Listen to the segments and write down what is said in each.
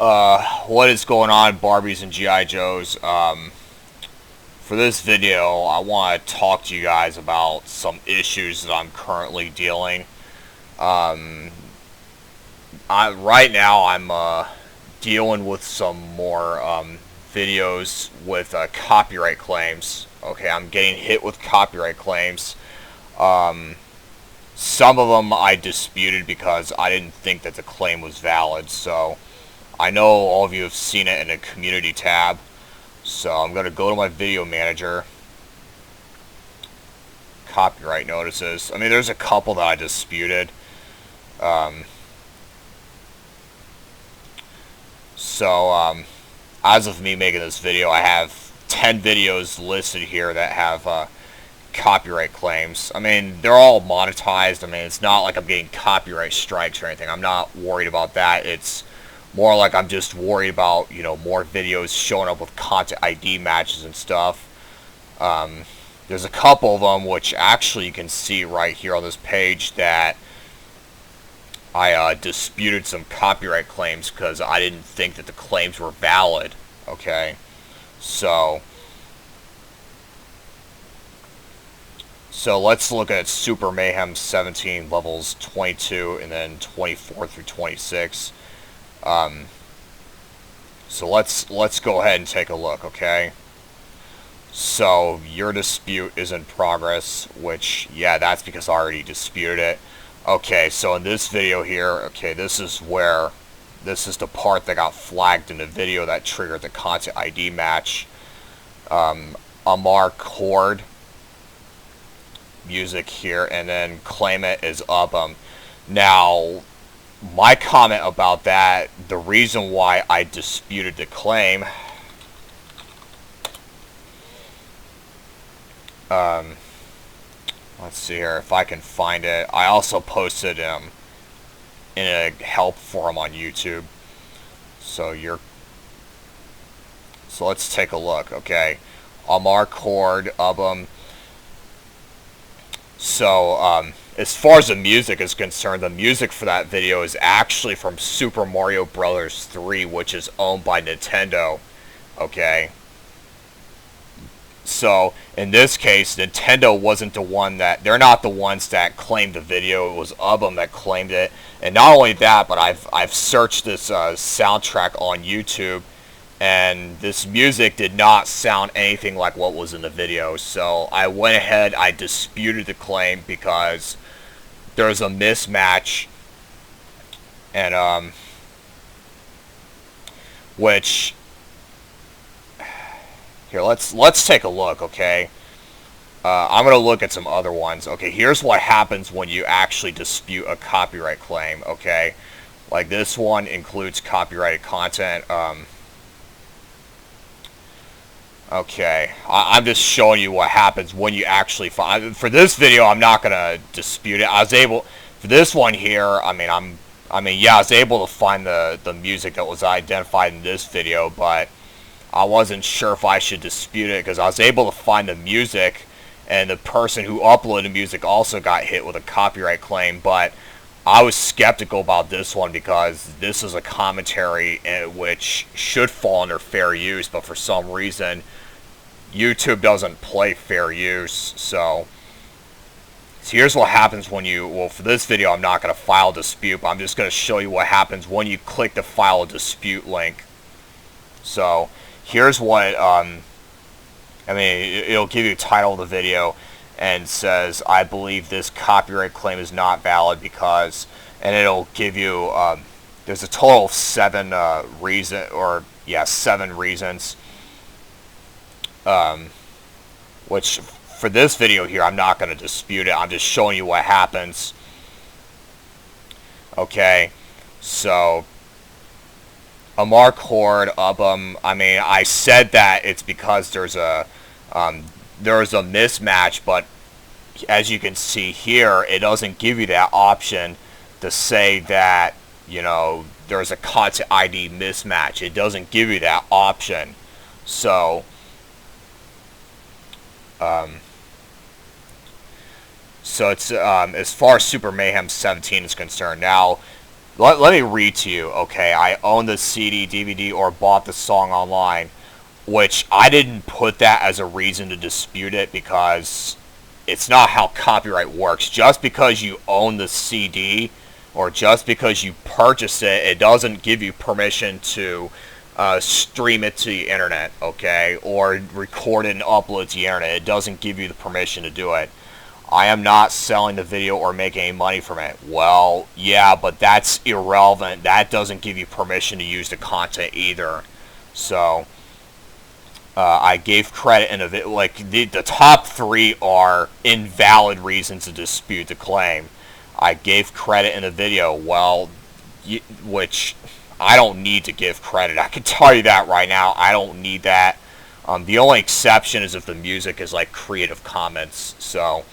What is going on, Barbies and G.I. Joes? For this video, I want to talk to you guys about some issues that I'm currently dealing. Right now, I'm dealing with some more videos with copyright claims. Okay, I'm getting hit with copyright claims. Some of them I disputed because I didn't think that the claim was valid, so I know all of you have seen it in a community tab, so I'm going to go to my video manager. Copyright notices. I mean, there's a couple that I disputed. As of me making this video, I have 10 videos listed here that have copyright claims. I mean, they're all monetized. I mean, it's not like I'm getting copyright strikes or anything. I'm not worried about that. It's more like I'm just worried about, you know, more videos showing up with content ID matches and stuff. There's a couple of them which actually you can see right here on this page that I disputed some copyright claims because I didn't think that the claims were valid. Okay, so let's look at Super Mayhem 17 levels 22 and then 24 through 26. So let's go ahead and take a look, okay? So your dispute is in progress, which, yeah, that's because I already disputed it. Okay, so in this video here, okay, this is the part that got flagged in the video that triggered the content ID match. Amar Chord music here, and then claim it is up. Now, my comment about that, the reason why I disputed the claim, let's see here if I can find it. I also posted in a help forum on YouTube. So let's take a look, okay? Amar Chord, as far as the music is concerned, the music for that video is actually from Super Mario Bros. 3, which is owned by Nintendo, okay? So, in this case, Nintendo wasn't the one they're not the ones that claimed the video, it was Ubum that claimed it. And not only that, but I've searched this soundtrack on YouTube, and this music did not sound anything like what was in the video. So I went ahead, I disputed the claim because there's a mismatch, and which here, let's take a look, okay? I'm gonna look at some other ones. Okay, here's what happens when you actually dispute a copyright claim, okay? Like this one includes copyrighted content. Okay, I'm just showing you what happens when you actually find. For this video, I'm not gonna dispute it. For this one here, I was able to find the music that was identified in this video, but I wasn't sure if I should dispute it because I was able to find the music, and the person who uploaded music also got hit with a copyright claim. But I was skeptical about this one because this is a commentary which should fall under fair use, but for some reason YouTube doesn't play fair use. So here's what happens when for this video I'm not going to file a dispute, but I'm just going to show you what happens when you click the file a dispute link. So here's what, it'll give you the title of the video and says, I believe this copyright claim is not valid because, and it'll give you, there's a total of 7 reasons, which for this video here, I'm not going to dispute it. I'm just showing you what happens. Okay, so Amar Chord, I said that it's because there's a mismatch, but as you can see here, it doesn't give you that option to say that, you know, there's a content ID mismatch. It doesn't give you that option. So, it's as far as Super Mayhem 17 is concerned. Now, let me read to you, okay? I own the CD, DVD, or bought the song online, which I didn't put that as a reason to dispute it because it's not how copyright works. Just because you own the CD or just because you purchase it, it doesn't give you permission to stream it to the internet, okay? Or record it and upload it to the internet. It doesn't give you the permission to do it. I am not selling the video or making any money from it. Well, yeah, but that's irrelevant. That doesn't give you permission to use the content either. So, I gave credit in a video. Like, the top three are invalid reasons to dispute the claim. I gave credit in a video, well, which I don't need to give credit. I can tell you that right now. I don't need that. The only exception is if the music is like Creative Commons. So,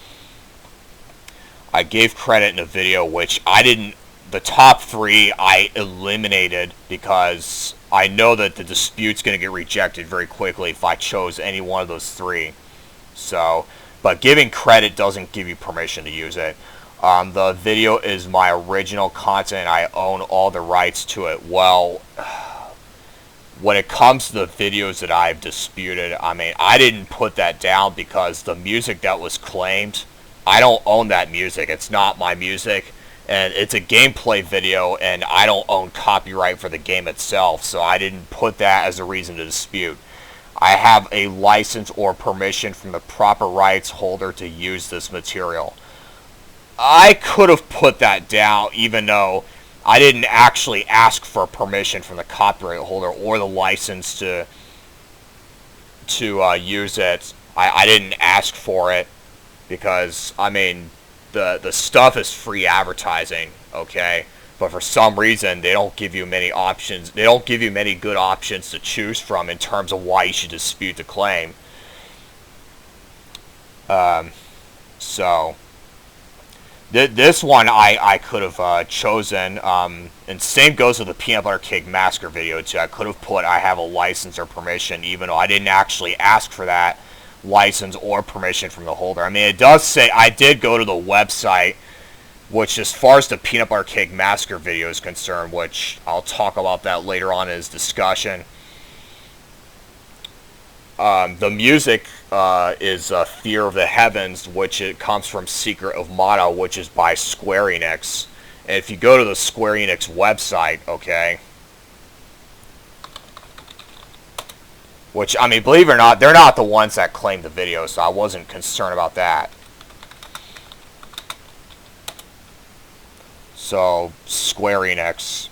I gave credit in a video, which I didn't. The top three I eliminated because I know that the dispute's going to get rejected very quickly if I chose any one of those three. So, but giving credit doesn't give you permission to use it. The video is my original content. I own all the rights to it. Well, when it comes to the videos that I've disputed, I mean, I didn't put that down because the music that was claimed, I don't own that music. It's not my music, and it's a gameplay video, and I don't own copyright for the game itself, so I didn't put that as a reason to dispute. I have a license or permission from the proper rights holder to use this material. I could have put that down even though I didn't actually ask for permission from the copyright holder or the license to use it. I didn't ask for it. Because, I mean, the stuff is free advertising, okay? But for some reason, they don't give you many options. They don't give you many good options to choose from in terms of why you should dispute the claim. So, this one I could have chosen. And same goes with the Peanut Butter Cake Massacre video, too. I could have put I have a license or permission, even though I didn't actually ask for that license or permission from the holder. I mean, it does say, I did go to the website, which as far as the Peanut Butter Cake Massacre video is concerned, which I'll talk about that later on in this discussion. The music is Fear of the Heavens, which it comes from Secret of Mana, which is by Square Enix. And if you go to the Square Enix website, okay, which, I mean, believe it or not, they're not the ones that claimed the video, so I wasn't concerned about that. So, Square Enix.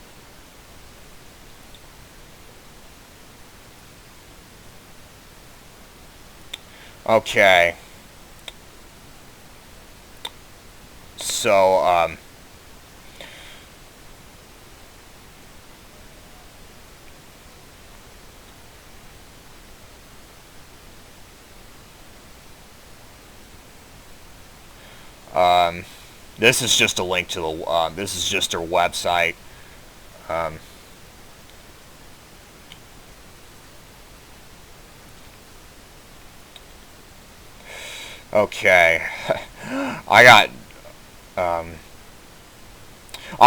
Okay. So, this is just a link to the, this is just their website. Okay. I got, I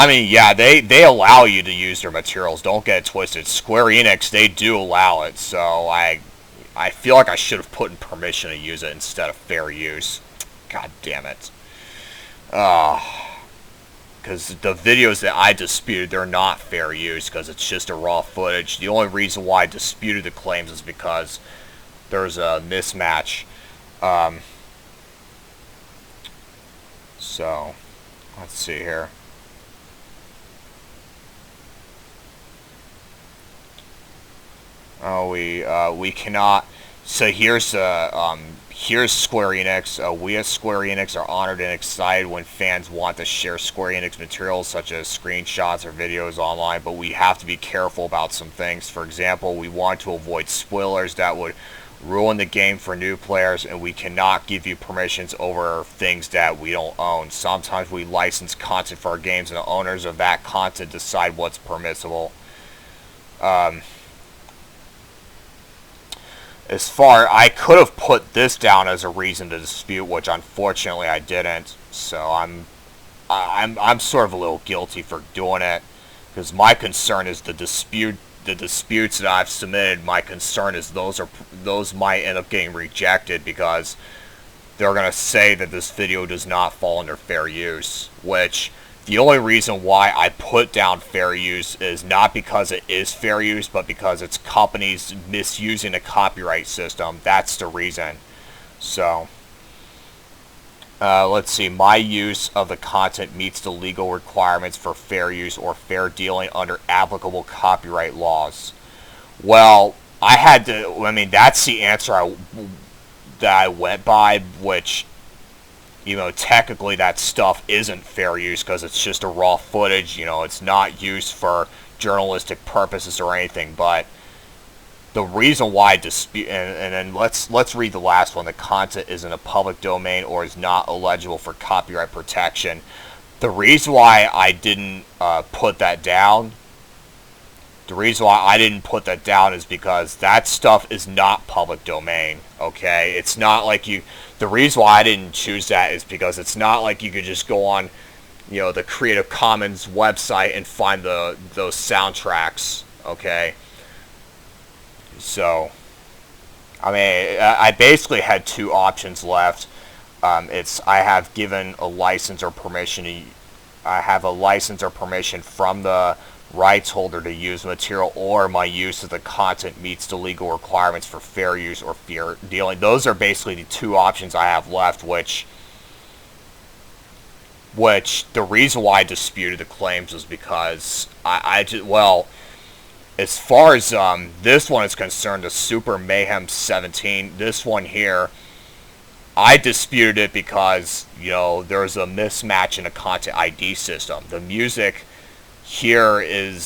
mean, yeah, they allow you to use their materials. Don't get it twisted. Square Enix, they do allow it, so I feel like I should have put in permission to use it instead of fair use. God damn it. Because the videos that I disputed, they're not fair use because it's just a raw footage. The only reason why I disputed the claims is because there's a mismatch. So, let's see here. Oh, we cannot. So here's Square Enix. We as Square Enix are honored and excited when fans want to share Square Enix materials such as screenshots or videos online, but we have to be careful about some things. For example, we want to avoid spoilers that would ruin the game for new players, and we cannot give you permissions over things that we don't own. Sometimes we license content for our games, and the owners of that content decide what's permissible. As far, I could have put this down as a reason to dispute, which unfortunately I didn't. So I'm sort of a little guilty for doing it. Because my concern is the disputes that I've submitted. My concern is those might end up getting rejected because they're going to say that this video does not fall under fair use, which the only reason why I put down fair use is not because it is fair use, but because it's companies misusing the copyright system. That's the reason. So, let's see. My use of the content meets the legal requirements for fair use or fair dealing under applicable copyright laws. Well, that's the answer that I went by, which, technically that stuff isn't fair use because it's just a raw footage. It's not used for journalistic purposes or anything. But the reason why I dispute, and then let's read the last one. The content is in a public domain or is not eligible for copyright protection. The reason why I didn't put that down. The reason why I didn't put that down is because that stuff is not public domain, okay? It's not like the reason why I didn't choose that is because it's not like you could just go on, the Creative Commons website and find those soundtracks, okay? So, I basically had two options left. I have given a license or permission from the rights holder to use material, or my use of the content meets the legal requirements for fair use or fair dealing. Those are basically the two options I have left, which the reason why I disputed the claims was because as far as this one is concerned, the Super Mayhem 17, this one here, I disputed it because, there's a mismatch in the content ID system. The music here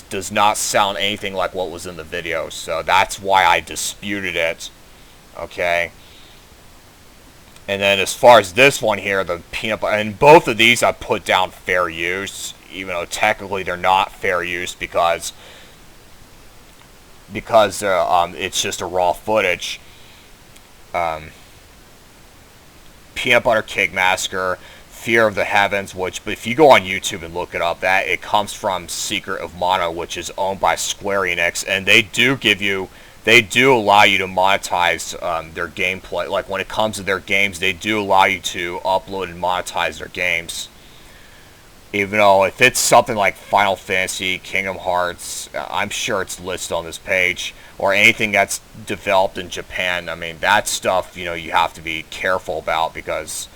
does not sound anything like what was in the video, so that's why I disputed it, okay? And then as far as this one here, the peanut butter, and both of these I put down fair use, even though technically they're not fair use because it's just a raw footage. Peanut Butter Cake Massacre, Fear of the Heavens, which, but if you go on YouTube and look it up, that it comes from Secret of Mana, which is owned by Square Enix, and they do allow you to monetize their gameplay. Like when it comes to their games, they do allow you to upload and monetize their games. Even though if it's something like Final Fantasy, Kingdom Hearts, I'm sure it's listed on this page, or anything that's developed in Japan. That stuff, you have to be careful about because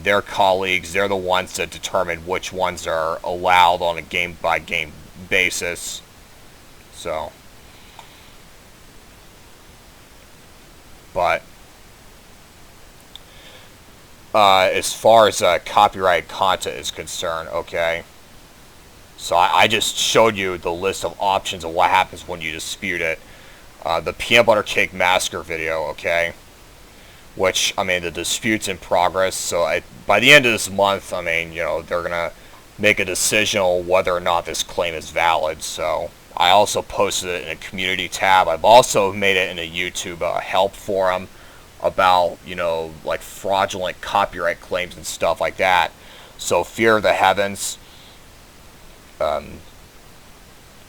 their colleagues, they're the ones that determine which ones are allowed on a game-by-game basis. So, but as far as copyright content is concerned, okay, so I just showed you the list of options of what happens when you dispute it. The Peanut Butter Cake Massacre video, okay, which, the dispute's in progress, so by the end of this month, they're going to make a decision on whether or not this claim is valid. So I also posted it in a community tab. I've also made it in a YouTube help forum about, like fraudulent copyright claims and stuff like that. So Fear of the Heavens,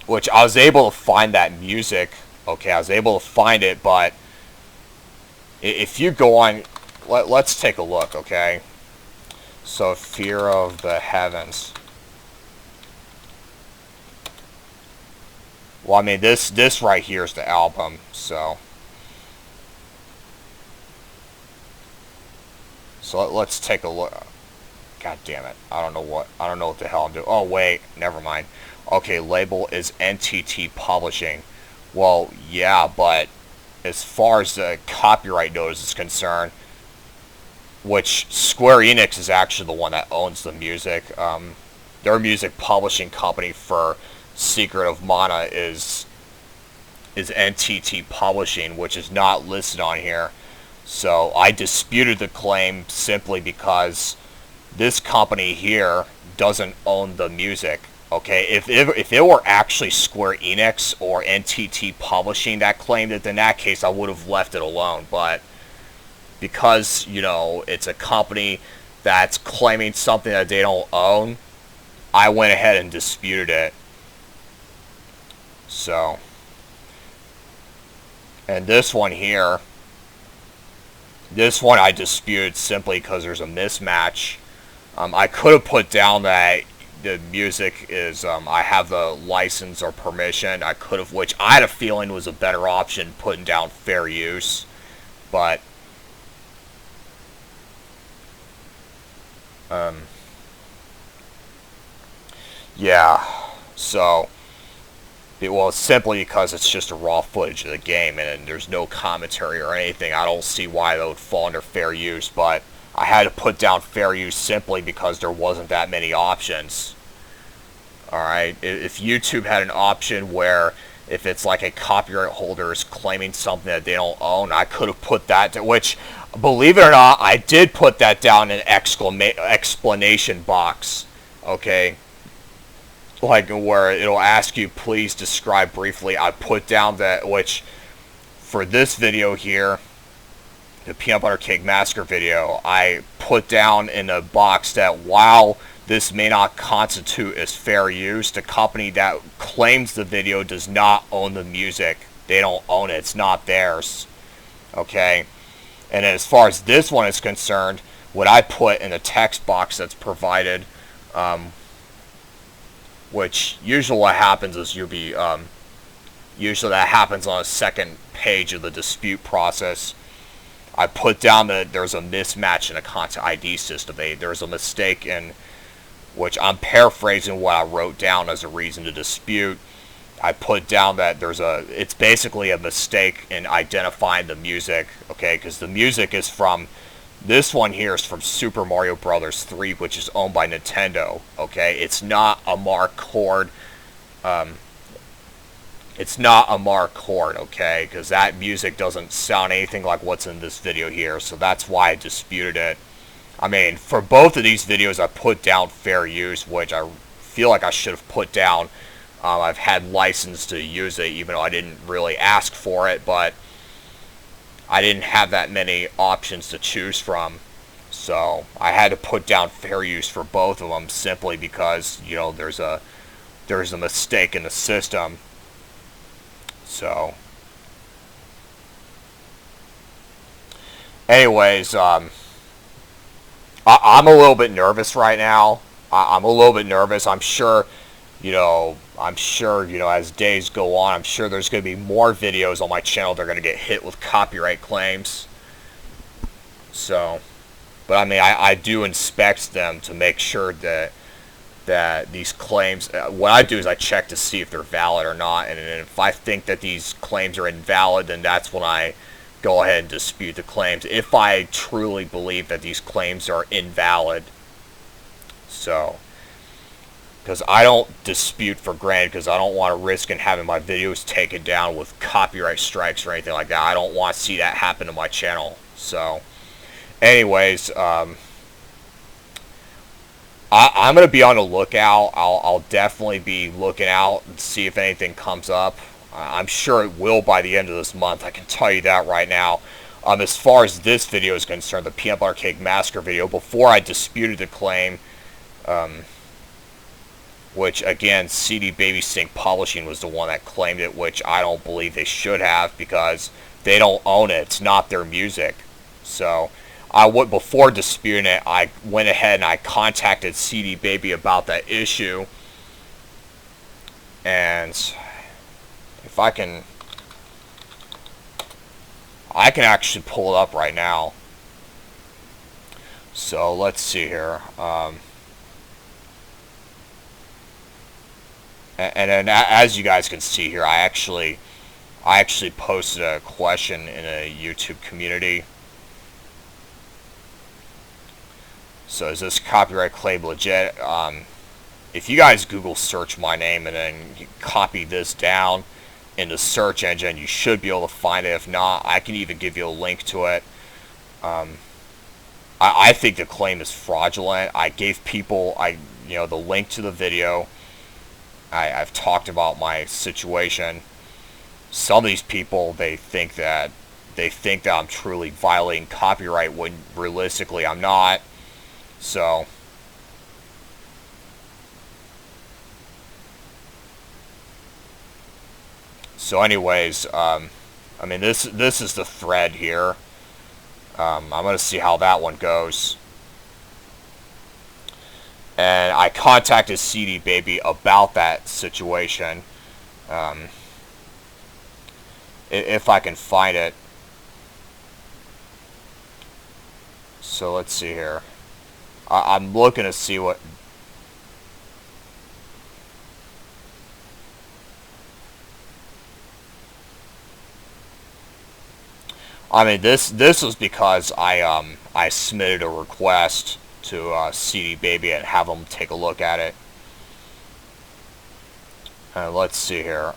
which I was able to find that music, okay, I was able to find it, but if you go on, let's take a look, okay? So, Fear of the Heavens. Well, this right here is the album, so. So let's take a look. God damn it! I don't know what the hell I'm doing. Oh wait, never mind. Okay, label is NTT Publishing. Well, yeah, but as far as the copyright notice is concerned, which Square Enix is actually the one that owns the music. Their music publishing company for Secret of Mana is NTT Publishing, which is not listed on here. So I disputed the claim simply because this company here doesn't own the music. Okay, if it were actually Square Enix or NTT Publishing that claimed it, then in that case I would have left it alone. But because, it's a company that's claiming something that they don't own, I went ahead and disputed it. So, and this one here, this one I disputed simply because there's a mismatch. I could have put down that the music is, I have the license or permission. I could have, which I had a feeling was a better option, putting down fair use. But, yeah, so, well, simply because it's just a raw footage of the game and there's no commentary or anything, I don't see why that would fall under fair use, but I had to put down fair use simply because there wasn't that many options. Alright, if YouTube had an option where if it's like a copyright holder is claiming something that they don't own, I could have put that down, which, believe it or not, I did put that down in an explanation box, okay? Like where it'll ask you, please describe briefly. I put down that, which for this video here, the Peanut Butter Cake Massacre video, I put down in a box that while this may not constitute as fair use, the company that claims the video does not own the music. They don't own it. It's not theirs. Okay? And as far as this one is concerned, what I put in the text box that's provided, which usually what happens is you'll be, usually that happens on a second page of the dispute process. I put down that there's a mismatch in a content ID system. There's a mistake in, which I'm paraphrasing what I wrote down as a reason to dispute. I put down that it's basically a mistake in identifying the music, okay, because the music is from, this one here is from Super Mario Bros. 3, which is owned by Nintendo, okay? It's not a Mark Chord, it's not a Mark Chord, okay? Because that music doesn't sound anything like what's in this video here, so that's why I disputed it. I mean, for both of these videos, I put down fair use, which I feel like I should have put down. I've had license to use it, even though I didn't really ask for it, but I didn't have that many options to choose from. So I had to put down fair use for both of them simply because, you know, there's a mistake in the system. So, anyways, I'm a little bit nervous right now. I'm a little bit nervous. I'm sure, you know, as days go on, I'm sure there's going to be more videos on my channel that are going to get hit with copyright claims. So, but I mean, I do inspect them to make sure that these claims, what I do is I check to see if they're valid or not, and if I think that these claims are invalid, then that's when I go ahead and dispute the claims, if I truly believe that these claims are invalid. So, because I don't dispute for granted, because I don't want to risk in having my videos taken down with copyright strikes or anything like that. I don't want to see that happen to my channel. So, anyways, I'm going to be on the lookout. I'll definitely be looking out and see if anything comes up. I'm sure it will by the end of this month. I can tell you that right now. As far as this video is concerned, the Peanut Butter Cake Massacre video, before I disputed the claim, which, again, CD Baby Sync Publishing was the one that claimed it, which I don't believe they should have because they don't own it. It's not their music. So, before disputing it, I went ahead and I contacted CD Baby about that issue. And if I can actually pull it up right now. So let's see here. And then, as you guys can see here, I actually posted a question in a YouTube community. So is this copyright claim legit? If you guys Google search my name and then you copy this down in the search engine, you should be able to find it. If not, I can even give you a link to it. I think the claim is fraudulent. I gave people the link to the video. I've talked about my situation. Some of these people, they think that I'm truly violating copyright when realistically I'm not. So, the link to the video, I've talked about my situation. Some of these people, they think that I'm truly violating copyright when realistically I'm not. So, I've talked about my situation. Some of these people, they think that I'm truly violating copyright when realistically I'm not. So, I've talked about my situation. Some of these people, they think that I'm truly violating copyright when realistically I'm not. So, So anyways, I mean, this is the thread here. I'm going to see how that one goes. And I contacted CD Baby about that situation. If I can find it. So let's see here. I'm looking to see what... I mean, this was because I submitted a request to CD Baby and have them take a look at it. Let's see here.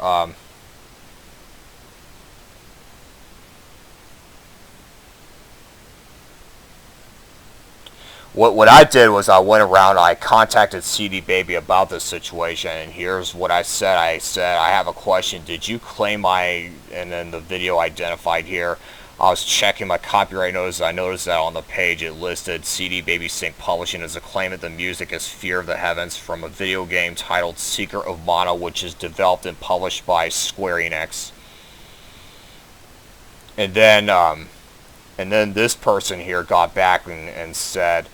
What I did was I went around, I contacted CD Baby about this situation, and here's what I said. I said, I have a question. Did you claim my... And then the video identified here. I was checking my copyright notice. I noticed that on the page it listed CD Baby Sync Publishing as a claim that the music is Fear of the Heavens from a video game titled Secret of Mana, which is developed and published by Square Enix. And then this person here got back and said,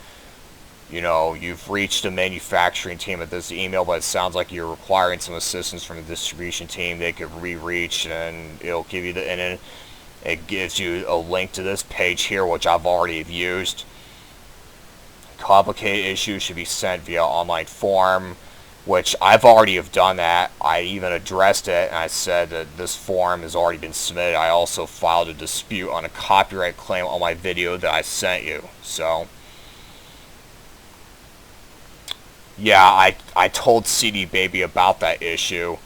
you know, you've reached the manufacturing team at this email, but it sounds like you're requiring some assistance from the distribution team. They could re-reach, and it'll give you the... And then it gives you a link to this page here, which I've already used. Complicated issues should be sent via online form, which I've already have done that. I even addressed it, and I said that this form has already been submitted. I also filed a dispute on a copyright claim on my video that I sent you. So... yeah, I told CD Baby about that issue.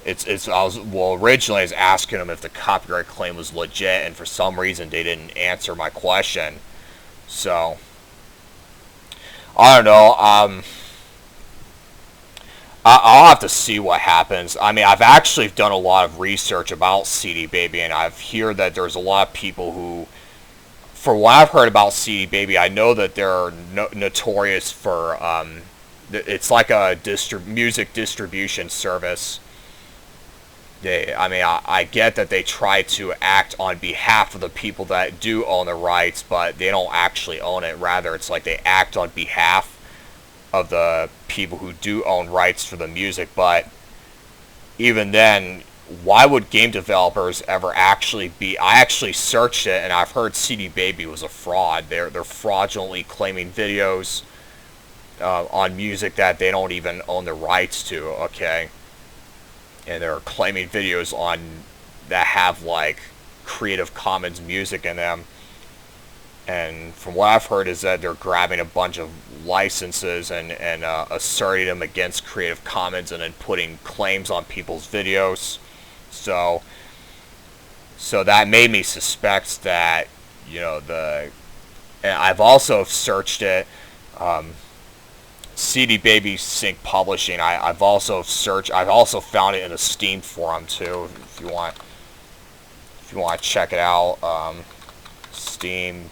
Originally I was asking them if the copyright claim was legit, and for some reason they didn't answer my question. So I don't know. I'll have to see what happens. I mean, I've actually done a lot of research about CD Baby, and I've heard that there's a lot of people who... For what I've heard about CD Baby, I know that they're notorious for, it's like a music distribution service. I get that they try to act on behalf of the people that do own the rights, but they don't actually own it. Rather, it's like they act on behalf of the people who do own rights for the music. But even then... why would game developers ever actually be... I actually searched it, and I've heard CD Baby was a fraud. They're fraudulently claiming videos on music that they don't even own the rights to, okay? And they're claiming videos on that have, like, Creative Commons music in them. And from what I've heard is that they're grabbing a bunch of licenses and asserting them against Creative Commons and then putting claims on people's videos. So that made me suspect that, you know, and I've also searched it, CD Baby Sync Publishing. I've also found it in a Steam forum too. If you want to check it out, Steam.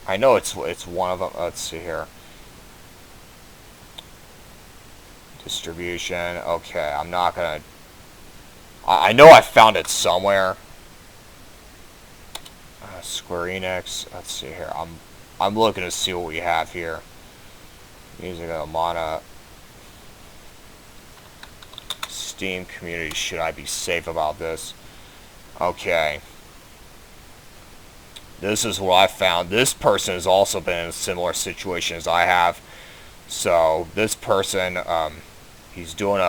I know it's one of them. Let's see here. Distribution. Okay, I'm not gonna... I know I found it somewhere. Square Enix. Let's see here. I'm looking to see what we have here. Music of Mana. Steam community. Should I be safe about this? Okay. This is what I found. This person has also been in a similar situation as I have. So this person, he's doing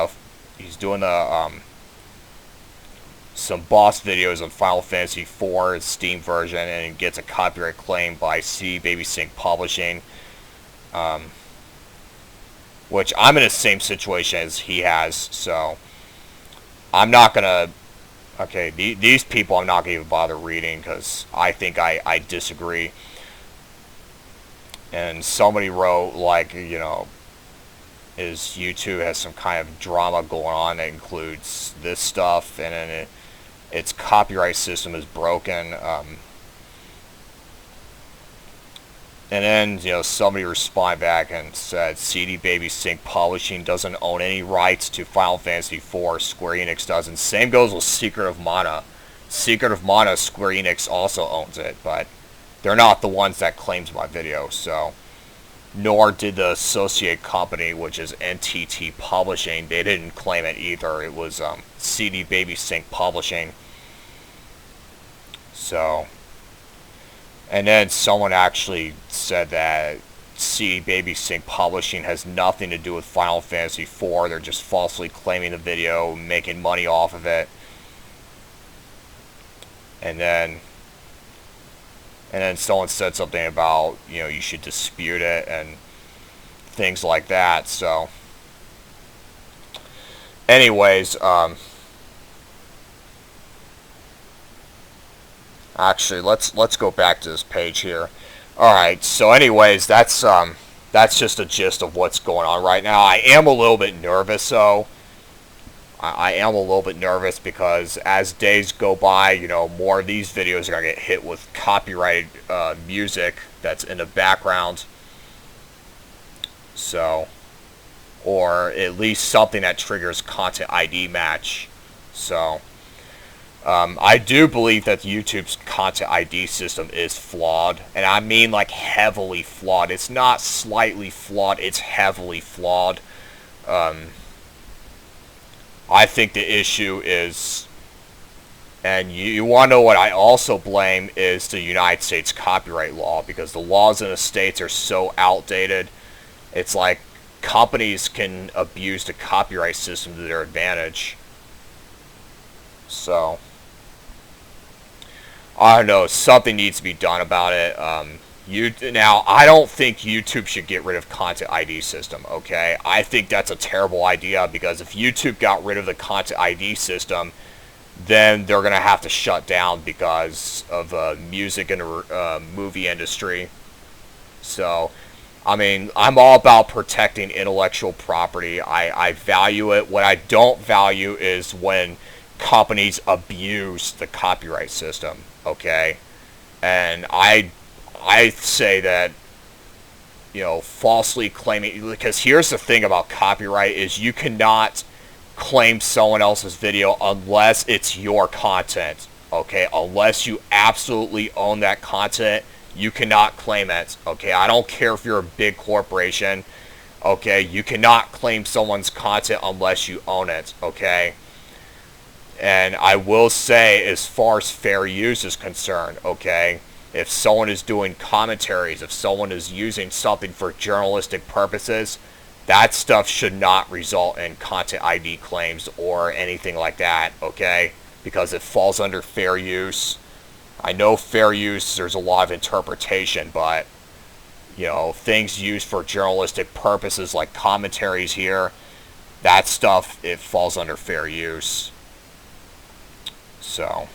some boss videos on Final Fantasy IV Steam version, and he gets a copyright claim by CD Baby Sync Publishing, which I'm in the same situation as he has. So I'm not gonna... Okay, these people I'm not gonna even bother reading because I think I disagree. And somebody wrote, like, you know, his YouTube has some kind of drama going on that includes this stuff, and then its copyright system is broken. And And then, somebody responded back and said, CD Baby Sync Publishing doesn't own any rights to Final Fantasy IV. Square Enix doesn't. Same goes with Secret of Mana. Secret of Mana, Square Enix also owns it, but they're not the ones that claims my video, so. Nor did the associate company, which is NTT Publishing. They didn't claim it either. It was CD Baby Sync Publishing. So. And then someone actually said that CD Baby Sync Publishing has nothing to do with Final Fantasy IV. They're just falsely claiming the video, making money off of it. And then someone said something about, you should dispute it and things like that. So, anyways, actually, let's go back to this page here. All right. So, anyways, that's just a gist of what's going on right now. I am a little bit nervous, though. I am a little bit nervous because as days go by, more of these videos are going to get hit with copyrighted music that's in the background. So, or at least something that triggers Content ID match. So, I do believe that YouTube's Content ID system is flawed. And I mean like heavily flawed. It's not slightly flawed, it's heavily flawed. I think the issue is, and you want to know what I also blame, is the United States copyright law, because the laws in the states are so outdated. It's like companies can abuse the copyright system to their advantage. So, I don't know, something needs to be done about it. Now, I don't think YouTube should get rid of Content ID system, okay? I think that's a terrible idea, because if YouTube got rid of the Content ID system, then they're going to have to shut down because of music and movie industry. So, I mean, I'm all about protecting intellectual property. I value it. What I don't value is when companies abuse the copyright system, okay? And I say that, falsely claiming, because here's the thing about copyright is you cannot claim someone else's video unless it's your content, okay? Unless you absolutely own that content, you cannot claim it, okay? I don't care if you're a big corporation, okay? You cannot claim someone's content unless you own it, okay? And I will say, as far as fair use is concerned, okay, if someone is doing commentaries, if someone is using something for journalistic purposes, that stuff should not result in Content ID claims or anything like that, okay? Because it falls under fair use. I know fair use, there's a lot of interpretation, but, things used for journalistic purposes like commentaries here, that stuff, it falls under fair use. So,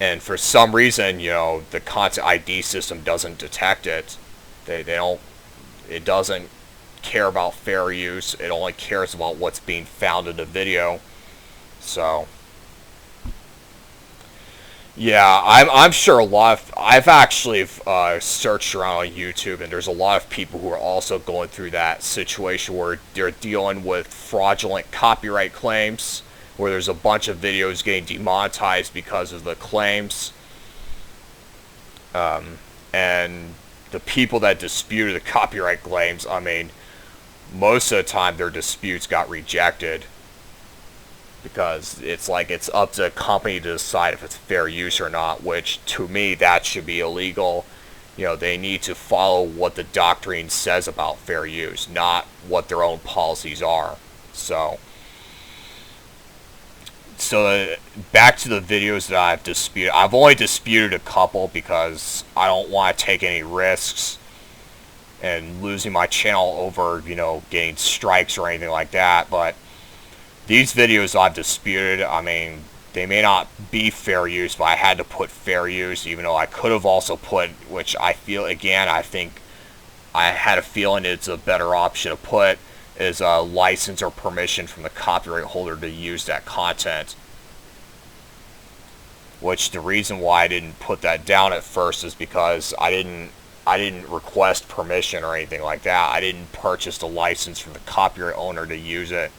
and for some reason, the Content ID system doesn't detect it. It doesn't care about fair use. It only cares about what's being found in the video. So, yeah, I'm sure I've actually searched around on YouTube, and there's a lot of people who are also going through that situation where they're dealing with fraudulent copyright claims, where there's a bunch of videos getting demonetized because of the claims. And the people that disputed the copyright claims, I mean, most of the time their disputes got rejected, because it's like it's up to the company to decide if it's fair use or not, which to me that should be illegal. They need to follow what the doctrine says about fair use, not what their own policies are. So back to the videos that I've disputed. I've only disputed a couple because I don't want to take any risks and losing my channel over, getting strikes or anything like that. But these videos I've disputed, I mean, they may not be fair use, but I had to put fair use, even though I could have also put, which I think I had a feeling it's a better option to put, is a license or permission from the copyright holder to use that content. which the reason why I didn't put that down at first is because I didn't request permission or anything like that. I didn't purchase the license from the copyright owner to use it.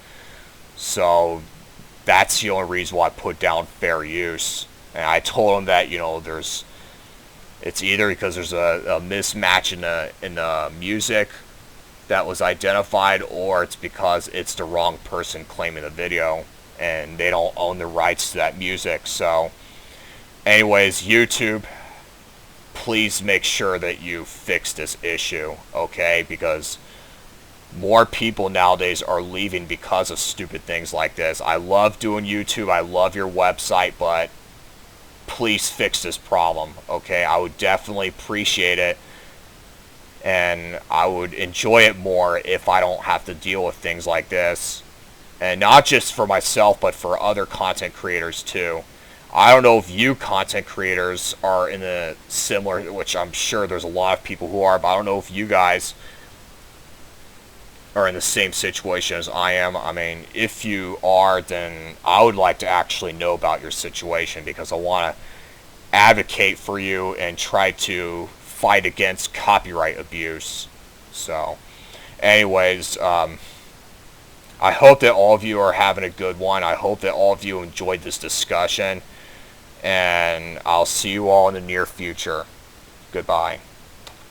So that's the only reason why I put down fair use. And I told him that, it's either because there's a mismatch in the music that was identified, or it's because it's the wrong person claiming the video and they don't own the rights to that music. So anyways, YouTube, please make sure that you fix this issue, okay? Because more people nowadays are leaving because of stupid things like this. I love doing YouTube, I love your website, but please fix this problem, okay? I would definitely appreciate it, and I would enjoy it more if I don't have to deal with things like this. And not just for myself, but for other content creators too. I don't know if you content creators are in a similar, which I'm sure there's a lot of people who are, but I don't know if you guys are in the same situation as I am. I mean, if you are, then I would like to actually know about your situation, because I want to advocate for you and try to fight against copyright abuse. So anyways, I hope that all of you are having a good one. I hope that all of you enjoyed this discussion, and I'll see you all in the near future. Goodbye.